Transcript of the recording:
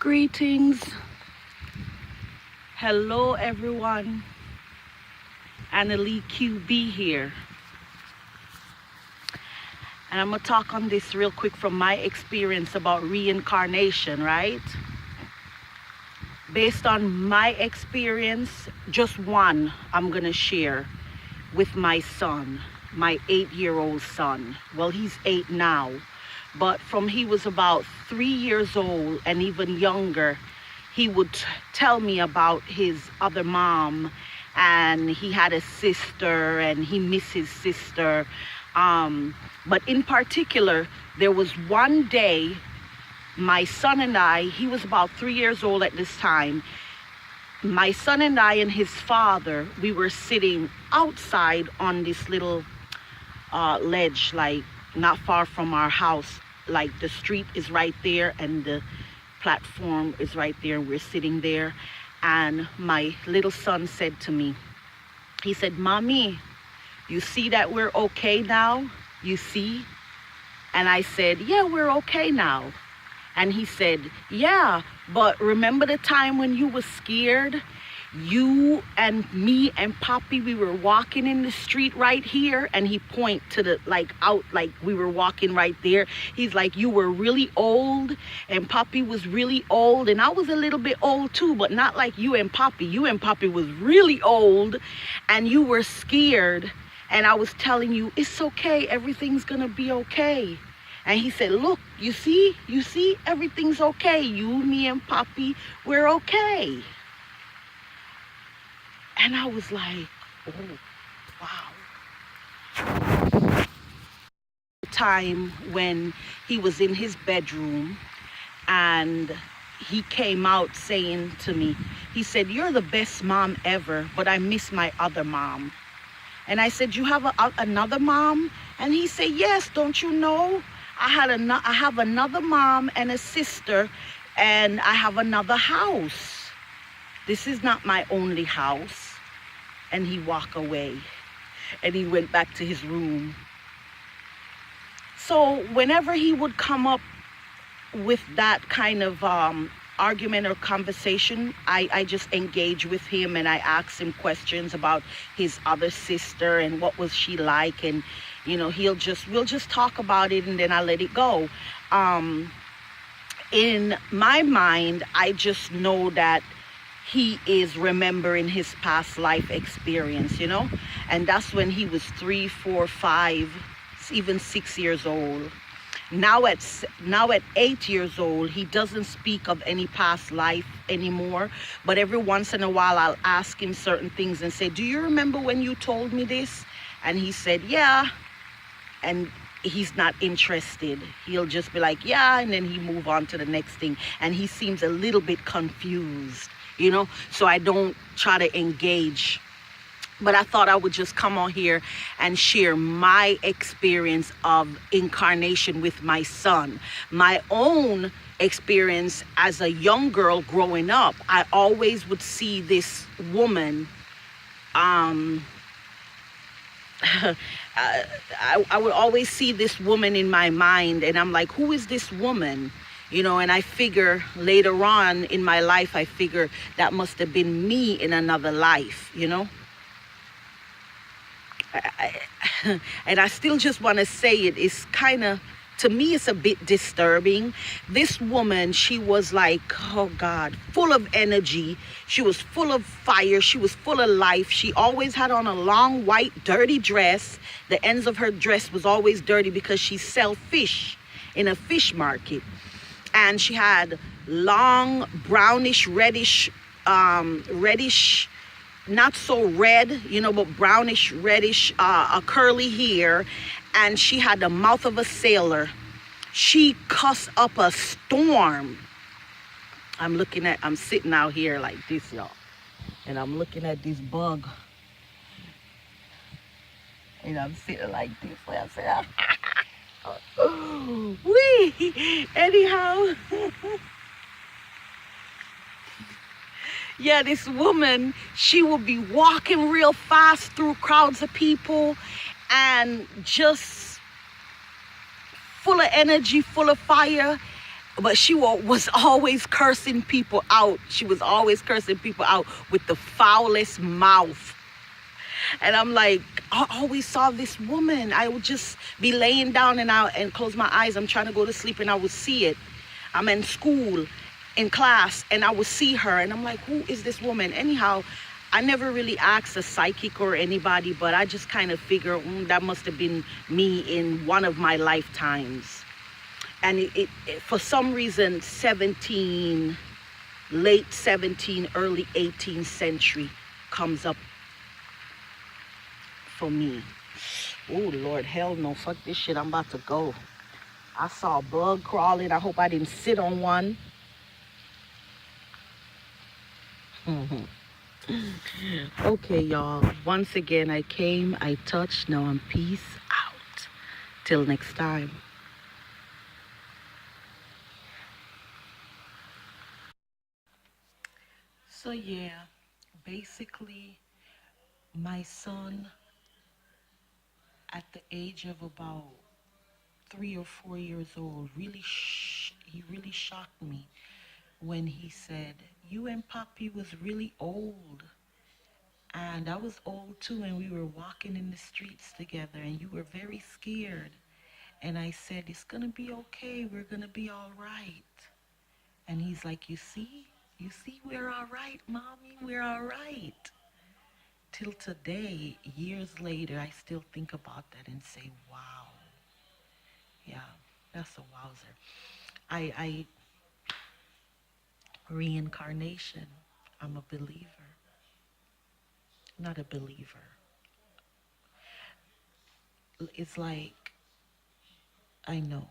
Greetings. Hello everyone. Annalie QB here. And I'm going to talk on this real quick from my experience about reincarnation, right? Based on my experience, just one I'm going to share with my son, my 8-year-old son. Well, he's 8 now. But from he was about 3 years old and even younger, he would tell me about his other mom, and he had a sister and he missed his sister. But in particular, there was one day, my son and I, he was about 3 years old at this time. My son and I and his father, we were sitting outside on this little ledge, like not far from our house. Like the street is right there and the platform is right there, and we're sitting there. And my little son said to me, he said, "Mommy, you see that we're okay now? You see?" And I said, "Yeah, we're okay now." And he said, "Yeah, but remember the time when you were scared? You and me and Poppy, we were walking in the street right here." And he point to the, like, out, like we were walking right there. He's like, "You were really old and Poppy was really old, and I was a little bit old too, but not like you and Poppy. You and Poppy was really old and you were scared. And I was telling you, it's okay, everything's gonna be okay." And he said, "Look, you see, everything's okay. You, me and Poppy, we're okay." And I was like, oh, wow. Time when he was in his bedroom and he came out saying to me, he said, "You're the best mom ever, but I miss my other mom." And I said, "You have another mom?" And he said, "Yes, don't you know? I have another mom and a sister, and I have another house. This is not my only house." And he walked away and he went back to his room. So whenever he would come up with that kind of argument or conversation, I just engage with him and I ask him questions about his other sister and what was she like, and you know, we'll just talk about it, and then I let it go. In my mind, I just know that he is remembering his past life experience, you know, and that's when he was 3, 4, 5, even 6 years old. Now at 8 years old, he doesn't speak of any past life anymore, but every once in a while I'll ask him certain things and say, "Do you remember when you told me this?" And he said, "Yeah." And he's not interested. He'll just be like, "Yeah," and then he move on to the next thing, and he seems a little bit confused, you know, so I don't try to engage. But I thought I would just come on here and share my experience of incarnation with my son. My own experience as a young girl growing up, I always would see this woman, I would always see this woman in my mind, and I'm like, who is this woman? You know, and I figure later on in my life, I figure that must have been me in another life, you know. And I still just want to say it's kind of, to me, it's a bit disturbing. This woman, she was like, oh God, full of energy. She was full of fire. She was full of life. She always had on a long, white, dirty dress. The ends of her dress was always dirty because she sell fish in a fish market. And she had long, brownish, reddish, not so red, you know, but brownish, reddish, curly hair. And she had the mouth of a sailor. She cussed up a storm. I'm sitting out here like this, y'all. And I'm looking at this bug. And I'm sitting like this. Where I said, wee. Anyhow. Yeah, this woman, she would be walking real fast through crowds of people and just full of energy, full of fire. but she was always cursing people out. She was always cursing people out with the foulest mouth. And I'm like, I always saw this woman. I would just be laying down and close my eyes. I'm trying to go to sleep and I would see it. I'm in school, in class, and I would see her. And I'm like, who is this woman? Anyhow, I never really asked a psychic or anybody, but I just kind of figure that must have been me in one of my lifetimes. And for some reason, late 17, early 18th century comes up for me. Oh, Lord, hell no. Fuck this shit. I'm about to go. I saw a bug crawling. I hope I didn't sit on one. Okay, y'all. Once again, I came, I touched. Now I'm peace out. Till next time. So, yeah, basically, my son, at the age of about 3 or 4 years old, he really shocked me when he said, "You and Poppy was really old." And I was old too, and we were walking in the streets together, and you were very scared. And I said, "It's gonna be okay. We're gonna be all right." And he's like, you see, we're all right, mommy, we're all right. Till today, years later, I still think about that and say, wow, yeah, that's a wowzer. I Reincarnation. I'm a believer, not a believer. It's like, I know.